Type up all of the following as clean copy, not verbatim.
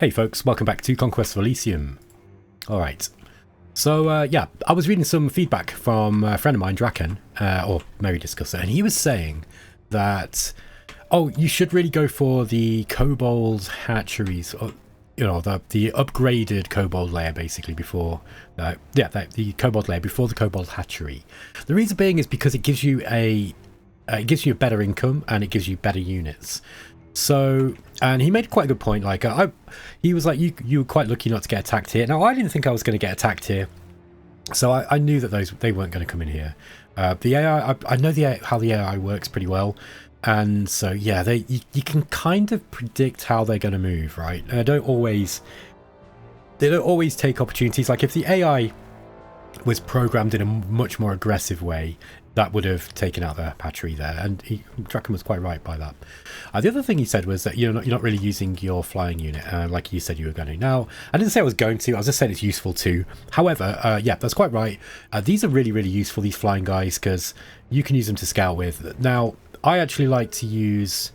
Hey folks, welcome back to Conquest of Elysium. Alright, so yeah, I was reading some feedback from a friend of mine, Draken, or Mary Discusser, and he was saying that, oh, you should really go for the Kobold hatcheries, or, you know, the upgraded Kobold layer basically before, the Kobold layer before the Kobold hatchery. The reason being is because it gives you a better income and it gives you better units. So, and he made quite a good point. Like, he was like, you were quite lucky not to get attacked here. Now, I didn't think I was going to get attacked here, so I knew that they weren't going to come in here. The AI, I know how the AI works pretty well, and so yeah, you can kind of predict how they're going to move, right? They don't always take opportunities. Like if the AI was programmed in a much more aggressive way, that would have taken out the hatchery there, and Draken was quite right by that. The other thing he said was that you're not really using your flying unit, like you said you were going to. Now, I didn't say I was going to, I was just saying it's useful too. However, yeah, that's quite right. These are really, really useful, these flying guys, because you can use them to scout with. Now, I actually like to use...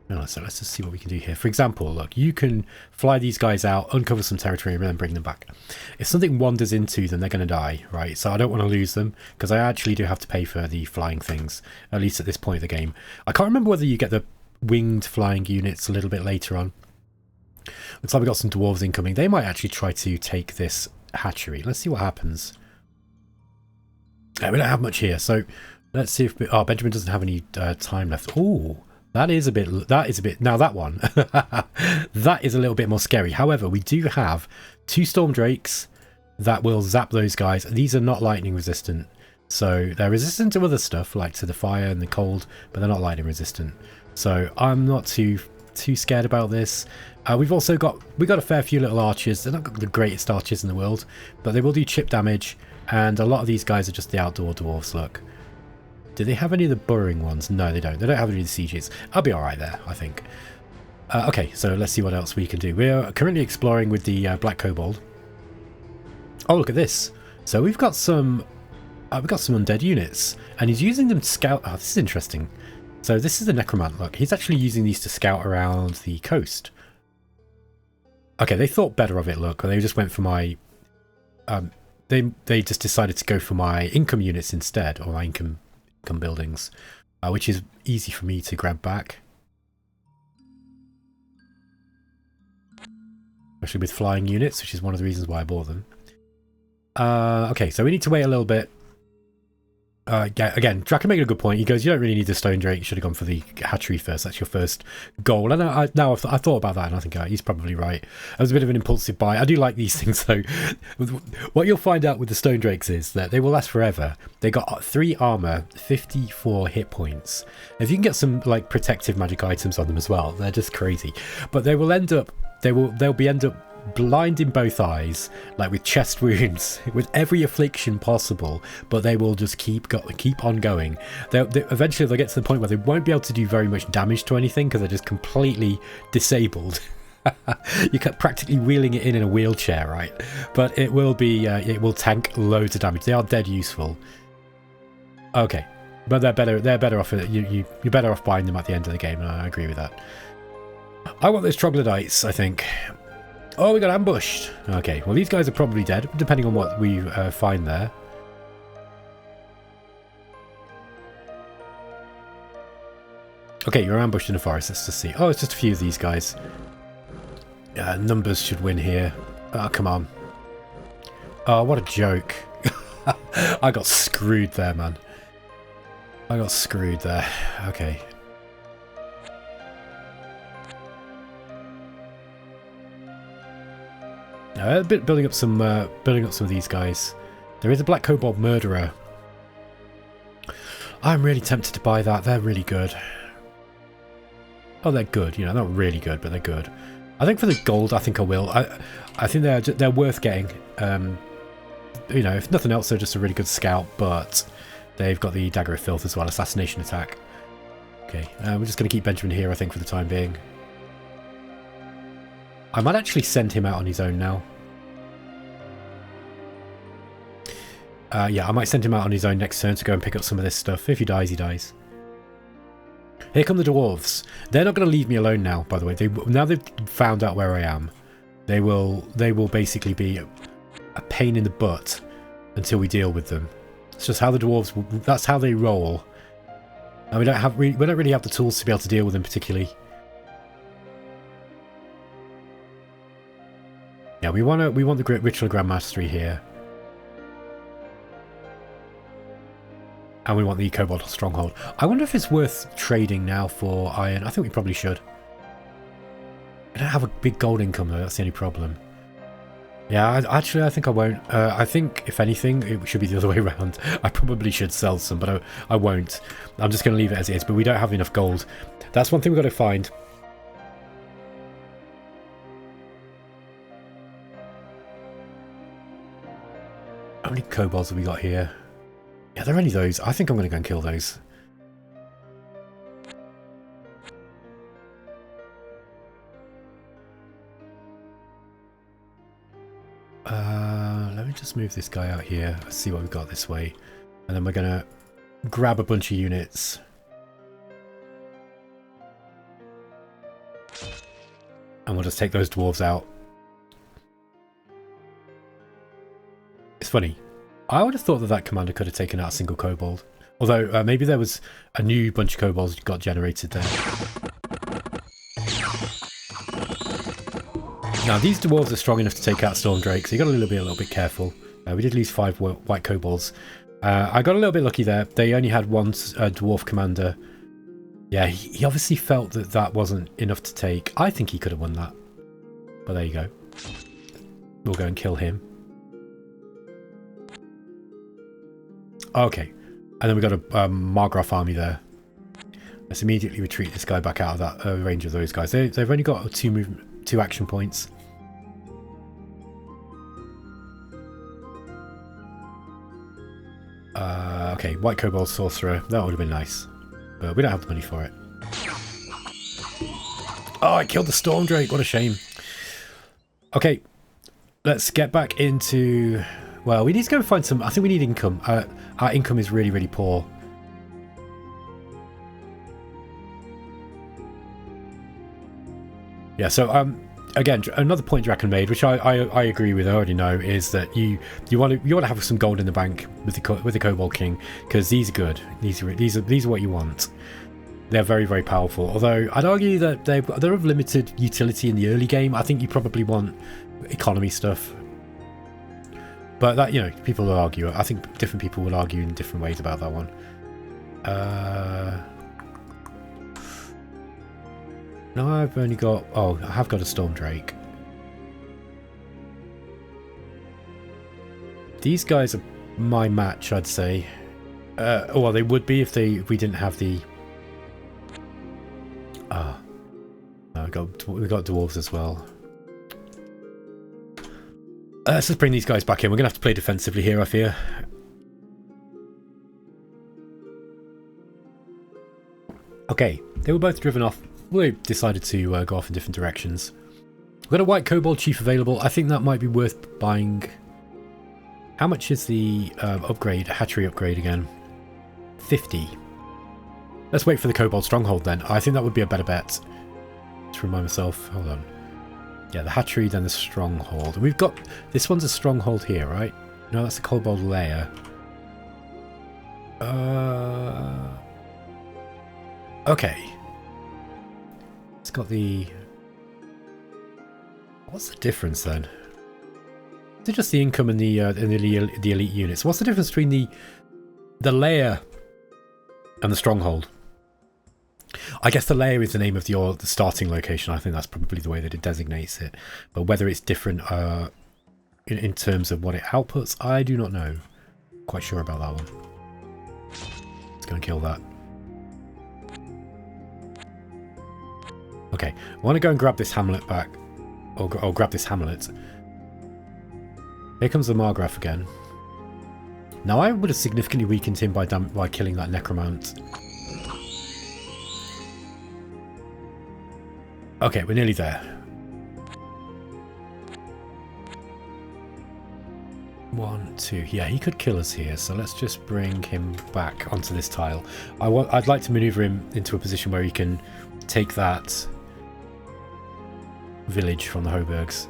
No, so let's just see what we can do here. For example, look, you can fly these guys out, uncover some territory, and then bring them back. If something wanders into them, they're going to die, right? So I don't want to lose them, because I actually do have to pay for the flying things, at least at this point of the game. I can't remember whether you get the winged flying units a little bit later on. Looks like we've got some dwarves incoming. They might actually try to take this hatchery. Let's see what happens. We don't have much here, so let's see if... Oh, Benjamin doesn't have any time left. Ooh. That is a bit, now that one, that is a little bit more scary. However, we do have 2 storm drakes that will zap those guys. These are not lightning resistant. So they're resistant to other stuff, like to the fire and the cold, but they're not lightning resistant. So I'm not too scared about this. We've got a fair few little archers. They're not the greatest archers in the world, but they will do chip damage. And a lot of these guys are just the outdoor dwarves, look. Do they have any of the burrowing ones? No, they don't. They don't have any of the sieges. I'll be alright there, I think. Okay, so let's see what else we can do. We're currently exploring with the Black Kobold. Oh, look at this. So we've got some undead units, and he's using them to scout. Oh, this is interesting. So this is the necromant. Look, he's actually using these to scout around the coast. Okay, they thought better of it. Look, they just went for my. They just decided to go for my income units instead, or my income buildings, which is easy for me to grab back, especially with flying units, which is one of the reasons why I bought them. Okay, so we need to wait a little bit. Again, Draken made a good point. He goes, you don't really need the stone drake, you should have gone for the hatchery first. That's your first goal. And I thought about that, and I think he's probably right. It was a bit of an impulsive buy. I do like these things though. What you'll find out with the stone drakes is that they will last forever. They got 3 armor, 54 hit points. If you can get some like protective magic items on them as well, they're just crazy. But they will end up blind in both eyes, like with chest wounds, with every affliction possible, but they will just keep on going. Eventually they'll get to the point where they won't be able to do very much damage to anything because they're just completely disabled. You can practically wheeling it in a wheelchair, right? But it will tank loads of damage. They are dead useful. Okay, but they're better off. You're better off buying them at the end of the game, and I agree with that. I want those troglodytes, I think. Oh, we got ambushed. Okay, well these guys are probably dead, depending on what we find there. Okay, you're ambushed in the forest. Let's just see. Oh, it's just a few of these guys. Numbers should win here. Oh, come on. Oh, what a joke. I got screwed there, man. I got screwed there. Okay. Building up some of these guys. There is a Black Kobold Murderer. I'm really tempted to buy that. They're really good. Oh, they're good. You know, not really good, but they're good. I think for the gold, I think I will. I think they're worth getting. You know, if nothing else, they're just a really good scout. But they've got the Dagger of Filth as well, assassination attack. Okay, we're just going to keep Benjamin here, I think, for the time being. I might actually send him out on his own now. Yeah, I might send him out on his own next turn to go and pick up some of this stuff. If he dies, he dies. Here come the dwarves. They're not going to leave me alone now, by the way. Now they've found out where I am. They will basically be a pain in the butt until we deal with them. It's just how the dwarves, that's how they roll. And we don't really have the tools to be able to deal with them particularly. Yeah, we want the Ritual Grand Mastery here. And we want the Kobold Stronghold. I wonder if it's worth trading now for iron. I think we probably should. I don't have a big gold income though, that's the only problem. Yeah, actually I think I won't. I think, if anything, it should be the other way around. I probably should sell some, but I won't. I'm just going to leave it as it is, but we don't have enough gold. That's one thing we've got to find. How many kobolds have we got here? Yeah, there are only those. I think I'm going to go and kill those. Let me just move this guy out here. Let's see what we've got this way. And then we're going to grab a bunch of units. And we'll just take those dwarves out. It's funny. I would have thought that commander could have taken out a single kobold. Although, maybe there was a new bunch of kobolds got generated there. Now, these dwarves are strong enough to take out Storm Drake, so you got to be a little bit careful. We did lose 5 white kobolds. I got a little bit lucky there. They only had one dwarf commander. Yeah, he obviously felt that wasn't enough to take. I think he could have won that. But there you go. We'll go and kill him. Okay. And then we got a Markgraf army there. Let's immediately retreat this guy back out of that range of those guys. They've only got 2 action points. Okay, white kobold sorcerer. That would have been nice. But we don't have the money for it. Oh, I killed the Storm Drake. What a shame. Okay, let's get back into... Well, we need to go and find some... I think we need income. Our income is really, really poor. Yeah, so again, another point Draken made, which I agree with. I already know, is that you want to have some gold in the bank with the Kobold King, because these are good. These are what you want. They're very, very powerful. Although I'd argue that they're of limited utility in the early game. I think you probably want economy stuff. But that, you know, people will argue. I think different people will argue in different ways about that one. No, I've only got... Oh, I have got a Storm Drake. These guys are my match, I'd say. Well, they would be if we didn't have the... No, we got dwarves as well. Let's just bring these guys back in. We're going to have to play defensively here, I fear. Okay, they were both driven off. We decided to go off in different directions. We've got a white kobold chief available. I think that might be worth buying. How much is the hatchery upgrade again? 50. Let's wait for the kobold stronghold then. I think that would be a better bet. To remind myself. Hold on. Yeah, the hatchery, then the stronghold. And we've got... This one's a stronghold here, right? No, that's the kobold lair. Okay. It's got the... What's the difference then? Is it just the income and the elite units? What's the difference between the lair and the stronghold? I guess the lair is the name of the starting location. I think that's probably the way that it designates it. But whether it's different in terms of what it outputs, I do not know. Quite sure about that one. Let's go and kill that. Okay, I want to go and grab this hamlet back. Or grab this hamlet. Here comes the Markgraf again. Now I would have significantly weakened him by killing that necromant. Okay, we're nearly there. 1, 2. Yeah, he could kill us here, so let's just bring him back onto this tile. I'd like to maneuver him into a position where he can take that village from the Hoburgs.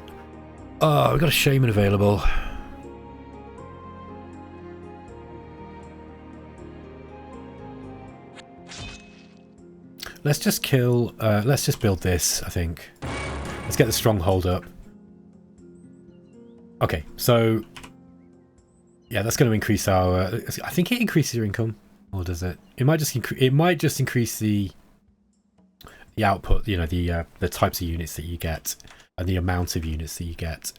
Oh, we've got a shaman available. Let's just kill, let's just build this, I think. Let's get the stronghold up. Okay, so yeah, that's going to increase our, I think it increases your income, or does it? It might just increase the output, you know, the types of units that you get and the amount of units that you get.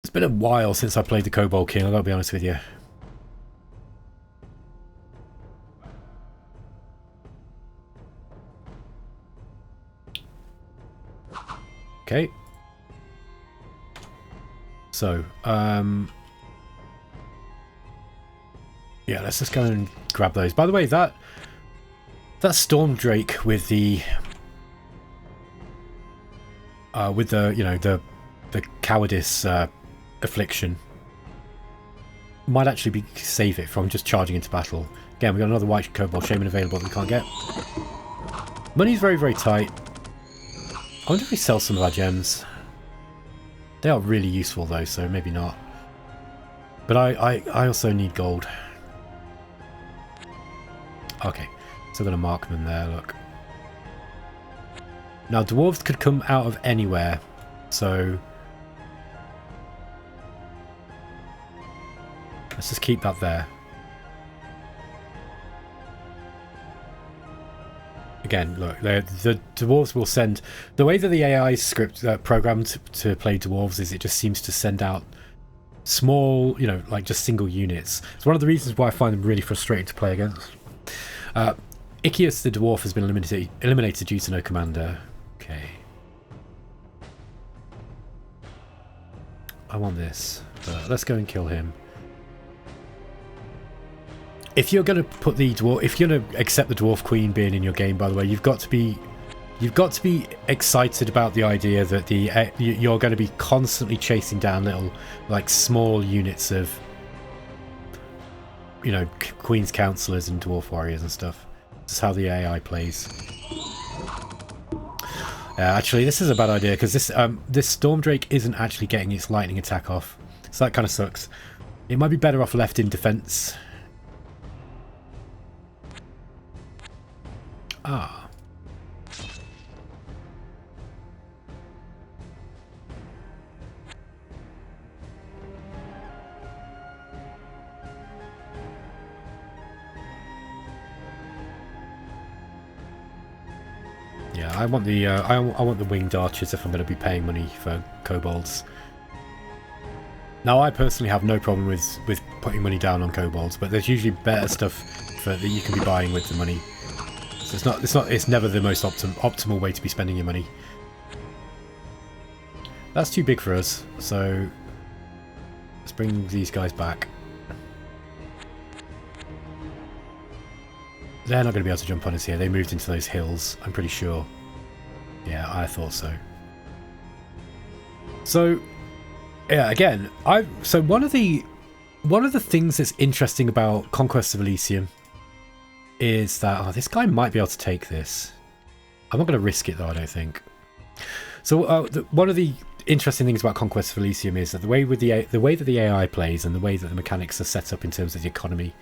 It's been a while since I played the Kobold King, I've got to be honest with you. Okay. So, yeah, let's just go and grab those. By the way, that Storm Drake with the you know, the cowardice affliction might actually save it from just charging into battle. Again, we've got another white Kobold Shaman available that we can't get. Money's very, very tight. I wonder if we sell some of our gems. They are really useful though, so maybe not. But I also need gold. Okay, so I've got a markman there, look. Now dwarves could come out of anywhere, so let's just keep that there. Again, look, the dwarves will send... The way that the AI is programmed to play dwarves is it just seems to send out small, you know, like just single units. It's one of the reasons why I find them really frustrating to play against. Ikius the dwarf has been eliminated due to no commander. Okay. I want this, but let's go and kill him. If you're going to put the dwarf, if you're going to accept the dwarf queen being in your game, by the way, you've got to be excited about the idea that you're going to be constantly chasing down little, like, small units of, you know, queen's counselors and dwarf warriors and stuff. This is how the AI plays. Actually, this is a bad idea because this Storm Drake isn't actually getting its lightning attack off, so that kind of sucks. It might be better off left in defense. Ah. Yeah, I want the I want the winged archers if I'm going to be paying money for kobolds. Now, I personally have no problem with putting money down on kobolds, but there's usually better stuff that you can be buying with the money. So it's never the most optimal way to be spending your money. That's too big for us, so let's bring these guys back. They're not going to be able to jump on us here. They moved into those hills, I'm pretty sure. Yeah, I thought so. So, yeah, again, so one of the things that's interesting about Conquest of Elysium is that this guy might be able to take this. I'm not going to risk it though, I don't think. So one of the interesting things about Conquest of Elysium is that the way that the AI plays and the way that the mechanics are set up in terms of the economy,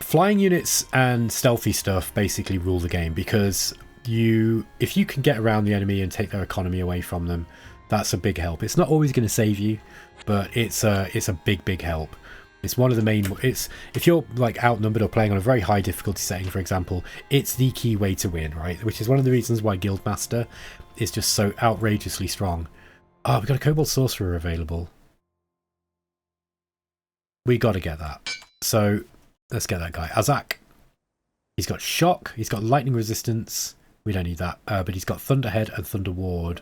flying units and stealthy stuff basically rule the game, because if you can get around the enemy and take their economy away from them, that's a big help. It's not always going to save you, but it's a big help. It's one of the main... if you're like outnumbered or playing on a very high difficulty setting, for example, it's the key way to win, right? Which is one of the reasons why Guildmaster is just so outrageously strong. Oh, we've got a Kobold Sorcerer available. We got to get that. So let's get that guy. Azak. He's got Shock. He's got Lightning Resistance. We don't need that. But he's got Thunderhead and Thunder Ward.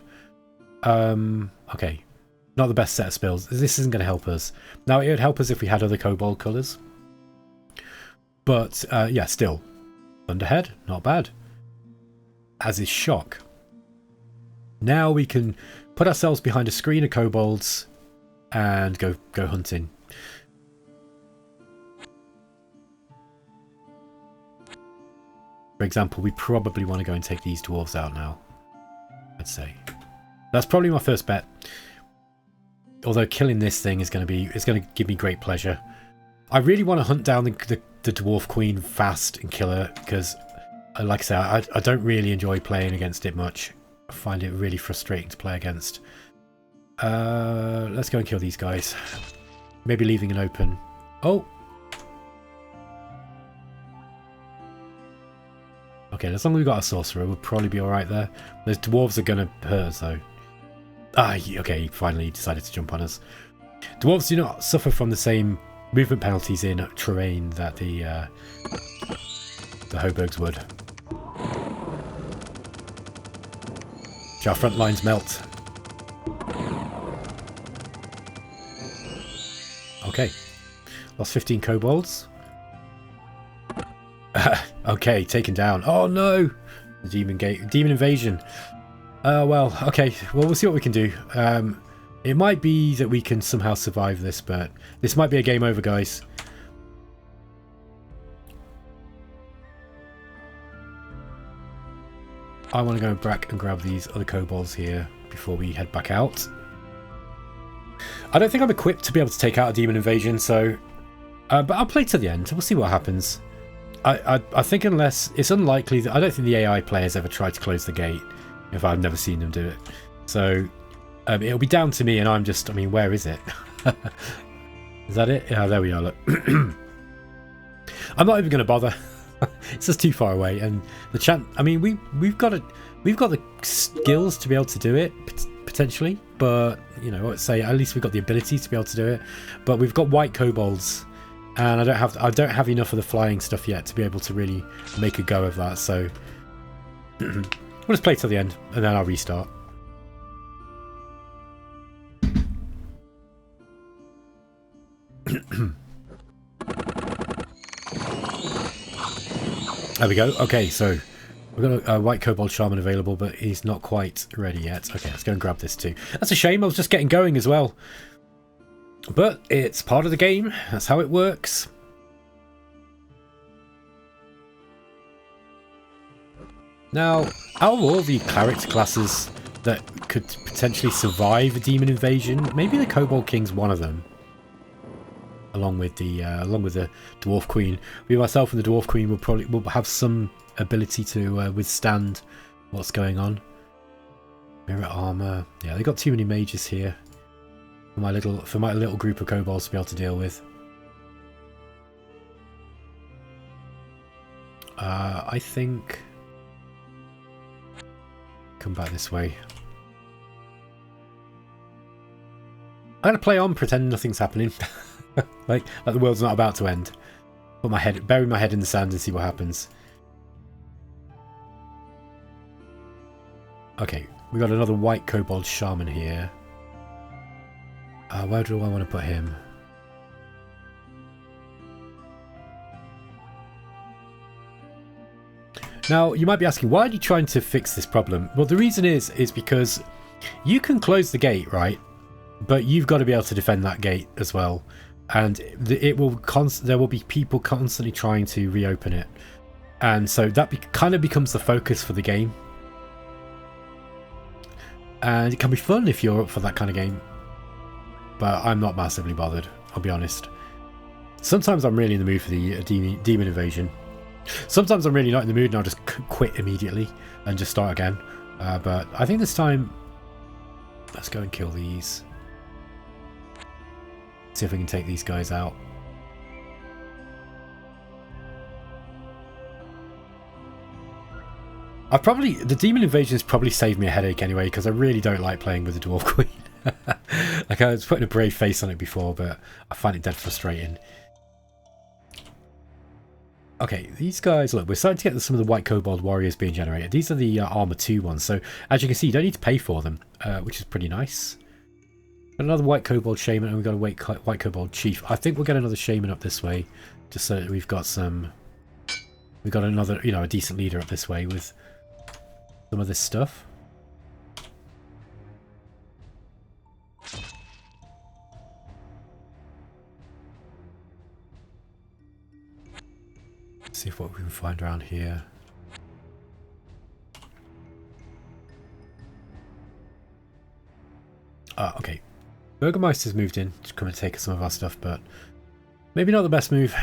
Okay. Not the best set of spells. This isn't going to help us. Now, it would help us if we had other Kobold colours. But, yeah, still. Thunderhead, not bad. As is Shock. Now we can put ourselves behind a screen of kobolds and go hunting. For example, we probably want to go and take these dwarves out now, I'd say. That's probably my first bet. Although killing this thing is going to give me great pleasure. I really want to hunt down the dwarf queen fast and kill her, because like I say, I don't really enjoy playing against it much. I find it really frustrating to play against. Let's go and kill these guys. Maybe leaving an open. Oh! Okay, as long as we've got a sorcerer, we'll probably be alright there. Those dwarves are going to hurt us though. Ah, okay, he finally decided to jump on us. Dwarves do not suffer from the same movement penalties in terrain that the hobos would. Our front lines melt. Okay. Lost 15 kobolds. Okay, taken down. Oh no! The demon invasion. Well, okay. Well, we'll see what we can do. It might be that we can somehow survive this, but this might be a game over, guys. I want to go back and grab these other kobolds here before we head back out. I don't think I'm equipped to be able to take out a demon invasion, so... but I'll play to the end. We'll see what happens. I think unless... It's unlikely that... I don't think the AI players ever tried to close the gate, if I've never seen them do it. So, it'll be down to me, and I'm just... I mean, where is it? Is that it? Yeah, there we are, look. I'm not even going to bother. It's just too far away, and the chance... I mean, we've got the skills to be able to do it, potentially, but, you know, let's say at least we've got the ability to be able to do it. But we've got white kobolds, and I don't have enough of the flying stuff yet to be able to really make a go of that, so we'll just play till the end, and then I'll restart. There we go. Okay, so we've got a white kobold shaman available, but he's not quite ready yet. Okay, let's go and grab this too. That's a shame. I was just getting going as well. But it's part of the game. That's how it works. Now, out of all the character classes that could potentially survive a demon invasion, maybe the Kobold King's one of them. Along with the Dwarf Queen. We myself and the Dwarf Queen will have some ability to withstand what's going on. Mirror armor. Yeah, they got too many mages here for my little group of kobolds to be able to deal with. I think come back this way. I'm gonna play on, pretend nothing's happening. like the world's not about to end. Bury my head in the sand and see what happens. Okay, we got another white kobold shaman here. Where do I want to put him? Now, you might be asking, why are you trying to fix this problem? Well, the reason is because you can close the gate, right? But you've got to be able to defend that gate as well. And there will be people constantly trying to reopen it. And so that kind of becomes the focus for the game. And it can be fun if you're up for that kind of game. But I'm not massively bothered, I'll be honest. Sometimes I'm really in the mood for the demon invasion. Sometimes I'm really not in the mood and I'll just quit immediately and just start again. But I think this time, let's go and kill these. See if we can take these guys out. The demon invasion has probably saved me a headache anyway, because I really don't like playing with the Dwarf Queen. Like, I was putting a brave face on it before, but I find it dead frustrating. Okay, these guys, look, we're starting to get some of the white kobold warriors being generated. These are the armor 2 ones, so as you can see, you don't need to pay for them, which is pretty nice. Got another white kobold shaman, and we've got a white kobold chief. I think we'll get another shaman up this way, just so that we've got another, a decent leader up this way with some of this stuff. See if what we can find around here. Okay. Burgermeister's moved in to come and take some of our stuff, but maybe not the best move.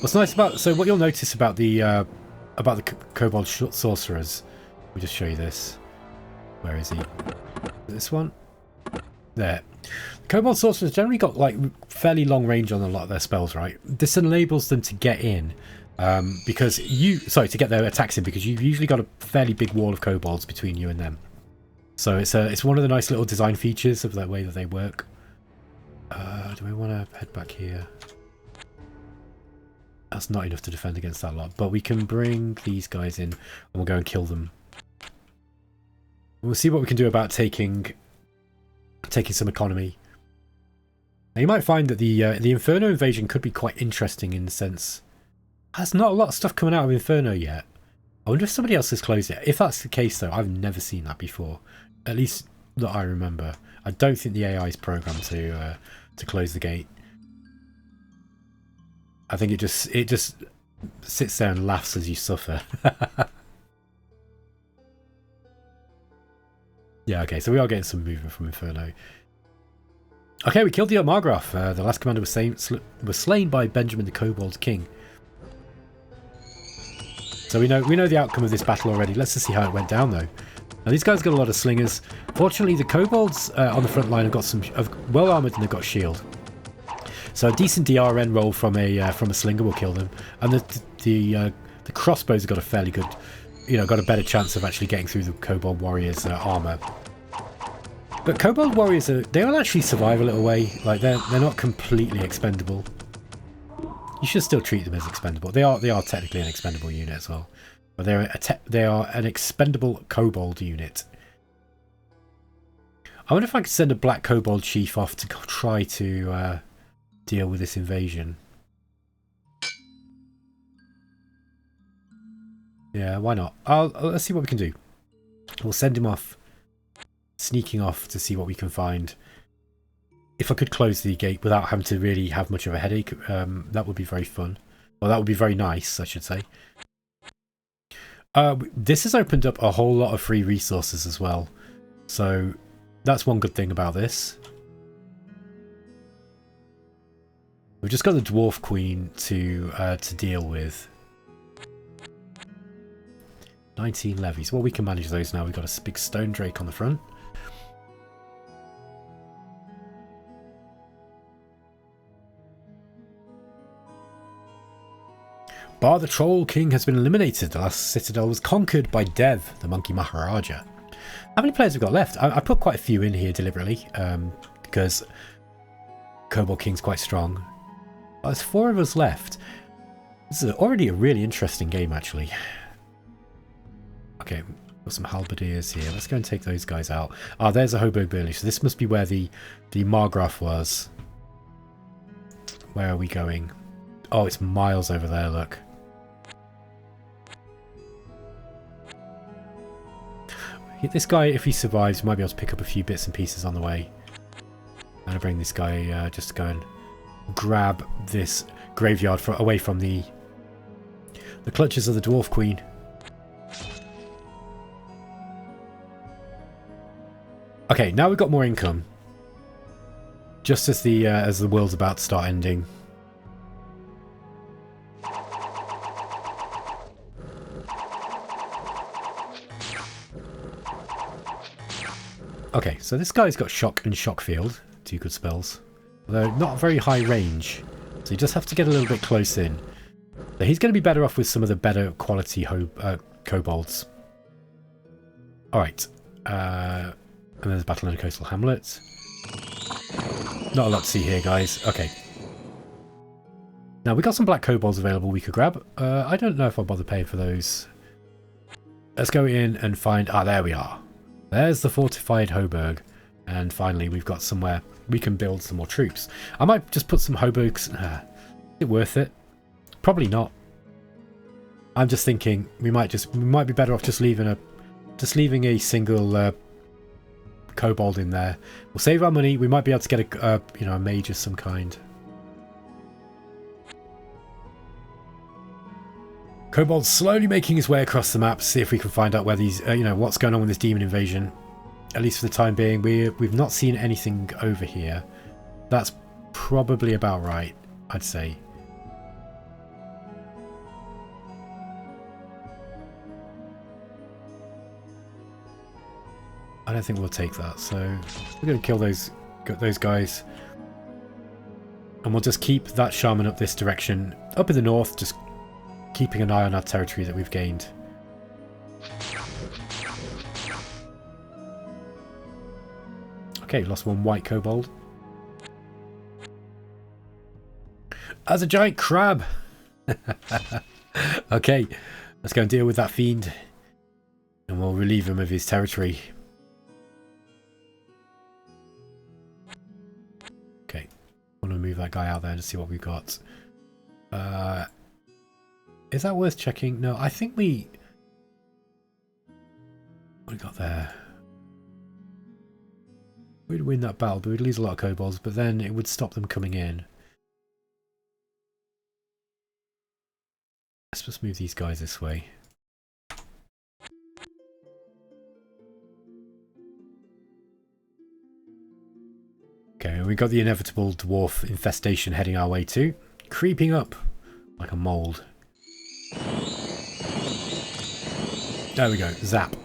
What's nice about... So what you'll notice about the Kobold sorcerers... Let me just show you this. Where is he? This one? There. The Kobold sorcerers generally got like fairly long range on a lot of their spells, right? This enables them to get in because to get their attacks in, because you've usually got a fairly big wall of kobolds between you and them. So it's one of the nice little design features of the way that they work. Do we want to head back here? That's not enough to defend against that lot, but we can bring these guys in and we'll go and kill them. We'll see what we can do about taking some economy. Now you might find that the Inferno invasion could be quite interesting in the sense there's not a lot of stuff coming out of Inferno yet. I wonder if somebody else has closed it. If that's the case though, I've never seen that before. At least that I remember. I don't think the AI is programmed to close the gate. I think it just sits there and laughs as you suffer. Yeah, okay, so we are getting some movement from Inferno. Okay, we killed the Markgraf. The last commander was slain by Benjamin the Kobold King. So we know the outcome of this battle already. Let's just see how it went down though. Now these guys got a lot of slingers. Fortunately, the kobolds on the front line have got well armored and they've got shield. So a decent DRN roll from a slinger will kill them, and the crossbows have got a fairly good, got a better chance of actually getting through the kobold warriors' armor. But kobold warriors they will actually survive a little way. Like they're not completely expendable. You should still treat them as expendable. They are technically an expendable unit as well, but they are an expendable kobold unit. I wonder if I could send a black kobold chief off to try to deal with this invasion. Yeah, why not? Let's see what we can do. We'll send him off, sneaking off to see what we can find. If I could close the gate without having to really have much of a headache, that would be very fun. Well, that would be very nice, I should say. This has opened up a whole lot of free resources as well. So that's one good thing about this. We've just got the Dwarf Queen to deal with. 19 levies. Well, we can manage those now. We've got a big stone drake on the front. Bar the Troll King has been eliminated. The last citadel was conquered by Dev, the Monkey Maharaja. How many players have we got left? I put quite a few in here deliberately because Kobold King's quite strong. There's 4 of us left. This is already a really interesting game, actually. Okay, got some halberdiers here. Let's go and take those guys out. Ah, there's a hobo burley. So this must be where the Markgraf was. Where are we going? Oh, it's miles over there, look. This guy, if he survives, might be able to pick up a few bits and pieces on the way. I'm going to bring this guy just to go and grab this graveyard away from the clutches of the Dwarf Queen. Okay, now we've got more income. Just as the world's about to start ending. Okay, so this guy's got shock and shock field, 2 good spells. Although not very high range, so you just have to get a little bit close in. So he's going to be better off with some of the better quality kobolds. Alright, and there's Battle in a Coastal Hamlet. Not a lot to see here, guys. Okay. Now, we got some black kobolds available we could grab. I don't know if I'll bother paying for those. Let's go in and find... Ah, there we are. There's the fortified Hoburg. And finally, we've got somewhere we can build some more troops. I might just put some Hoburgs... Is it worth it? Probably not. I'm just thinking we might be better off just leaving a single kobold in there. We'll save our money. We might be able to get a you know, a mage of some kind. Kobold's slowly making his way across the map. See if we can find out where these, you know, what's going on with this demon invasion. At least for the time being, we've not seen anything over here. That's probably about right, I'd say. I don't think we'll take that, so we're going to kill those guys. And we'll just keep that shaman up this direction. Up in the north, just keeping an eye on our territory that we've gained. Okay, lost one white kobold. As a giant crab! Okay, let's go and deal with that fiend. And we'll relieve him of his territory. Okay, I want to move that guy out there to see what we've got. Is that worth checking? No, I think we... What we got there? We'd win that battle, but we'd lose a lot of kobolds, but then it would stop them coming in. Let's just move these guys this way. Okay, we got the inevitable dwarf infestation heading our way too. Creeping up like a mould. There we go, zap.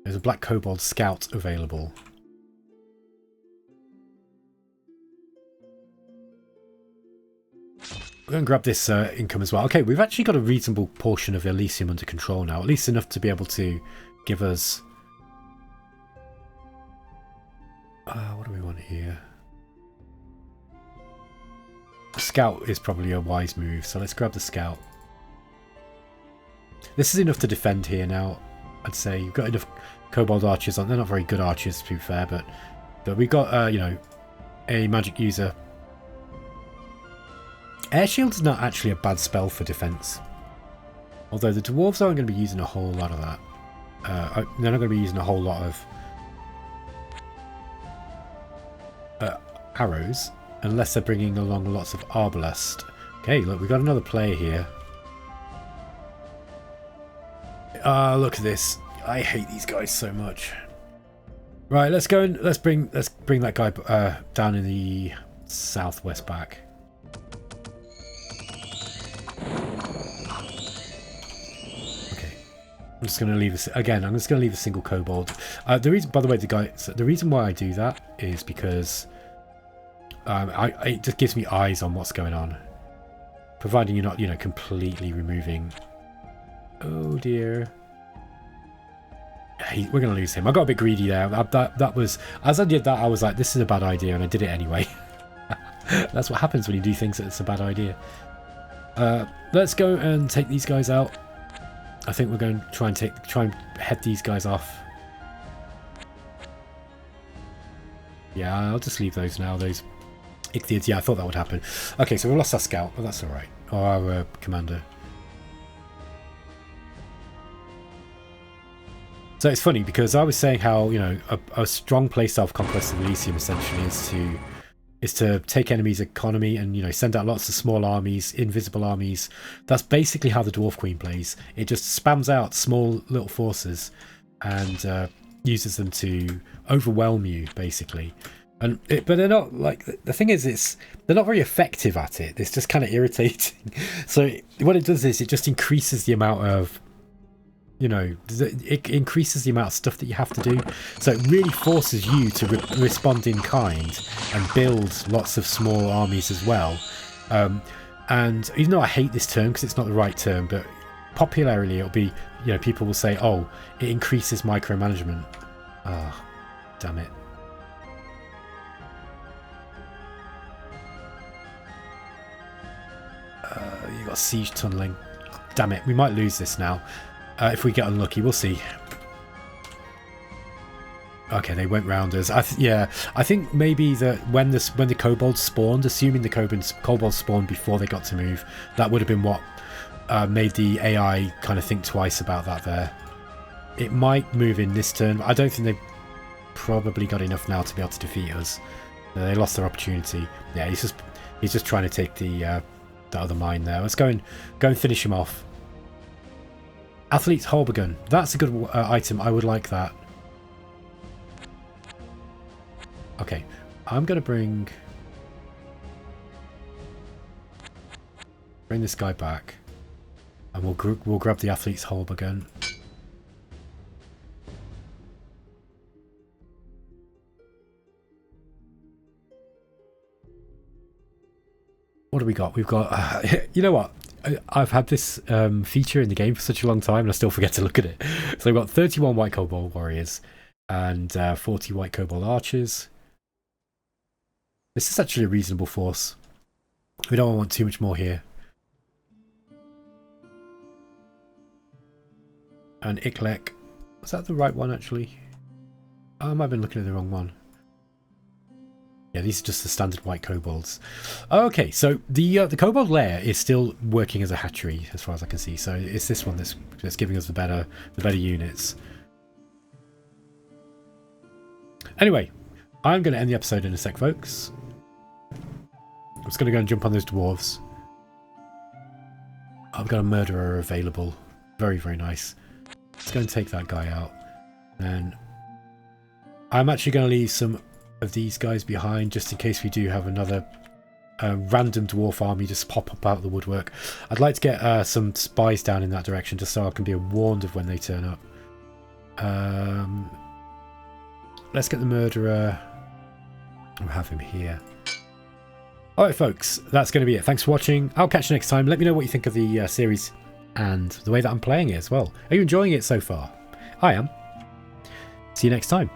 There's a black kobold scout available. We're going to grab this income as well. Okay, we've actually got a reasonable portion of Elysium under control now. At least enough to be able to give us... what do we want here? Scout is probably a wise move, so let's grab the scout. This is enough to defend here now, I'd say. You've got enough kobold archers on. They're not very good archers, to be fair, but we've got, you know, a magic user. Air shield is not actually a bad spell for defense. Although the dwarves aren't going to be using a whole lot of that. They're not going to be using a whole lot of arrows, unless they're bringing along lots of arbalest. Okay, look, we've got another player here. Look at this. I hate these guys so much. Right, let's go and let's bring that guy down in the southwest back. Okay, I'm just going to leave this again. I'm just going to leave a single kobold. The reason, by the way, the reason why I do that is because it just gives me eyes on what's going on, providing you're not, you know, completely removing. Oh dear. We're going to lose him. I got a bit greedy there. That was, as I did that, I was like, this is a bad idea, and I did it anyway. That's what happens when you do things that's a bad idea. Let's go and take these guys out. I think we're going to try and head these guys off. Yeah, I'll just leave those now. Those ichthyids. Yeah, I thought that would happen. Okay, so we lost our scout, but that's all right. Or our commander. So it's funny because I was saying how, you know, a strong playstyle of Conquest of Elysium essentially is to take enemies' economy and, you know, send out lots of small armies, invisible armies. That's basically how the Dwarf Queen plays. It just spams out small little forces and uses them to overwhelm you, basically. But they're not, like, the thing is, they're not very effective at it. It's just kind of irritating. So what it does is it just increases the amount of, you know, it increases the amount of stuff that you have to do. So it really forces you to respond in kind and build lots of small armies as well. And even though I hate this term because it's not the right term, but popularly it'll be, you know, people will say, oh, it increases micromanagement. Oh, damn it. You got siege tunneling. Damn it, we might lose this now. If we get unlucky, we'll see. Okay, they went round us. Yeah, I think maybe that when the kobolds spawned, assuming the kobolds spawned before they got to move, that would have been what made the AI kind of think twice about that there. it might move in this turn. I don't think they've probably got enough now to be able to defeat us. They lost their opportunity. Yeah, he's just trying to take the other mine there. Let's go and finish him off. Athlete's Halbergun. That's a good item. I would like that. Okay, I'm going to bring this guy back, and we'll grab the Athlete's Halbergun. What do we got? We've got, you know what? I've had this feature in the game for such a long time and I still forget to look at it. So I've got 31 white kobold warriors and 40 white kobold archers. This is actually a reasonable force. We don't want too much more here. And Iklek. Was that the right one actually? Oh, I might have been looking at the wrong one. Yeah, these are just the standard white kobolds. Okay, so the kobold lair is still working as a hatchery, as far as I can see. So it's this one that's giving us the better units. Anyway, I'm going to end the episode in a sec, folks. I'm just going to go and jump on those dwarves. I've got a murderer available. Very, very nice. Let's go and take that guy out. And I'm actually going to leave some of these guys behind just in case we do have another random dwarf army just pop up out of the woodwork. I'd like to get some spies down in that direction just so I can be warned of when they turn up. Let's get the murderer. I'll have him here. Alright folks, that's going to be it. Thanks for watching. I'll catch you next time. Let me know what you think of the series and the way that I'm playing it as well. Are you enjoying it so far? I am. See you next time.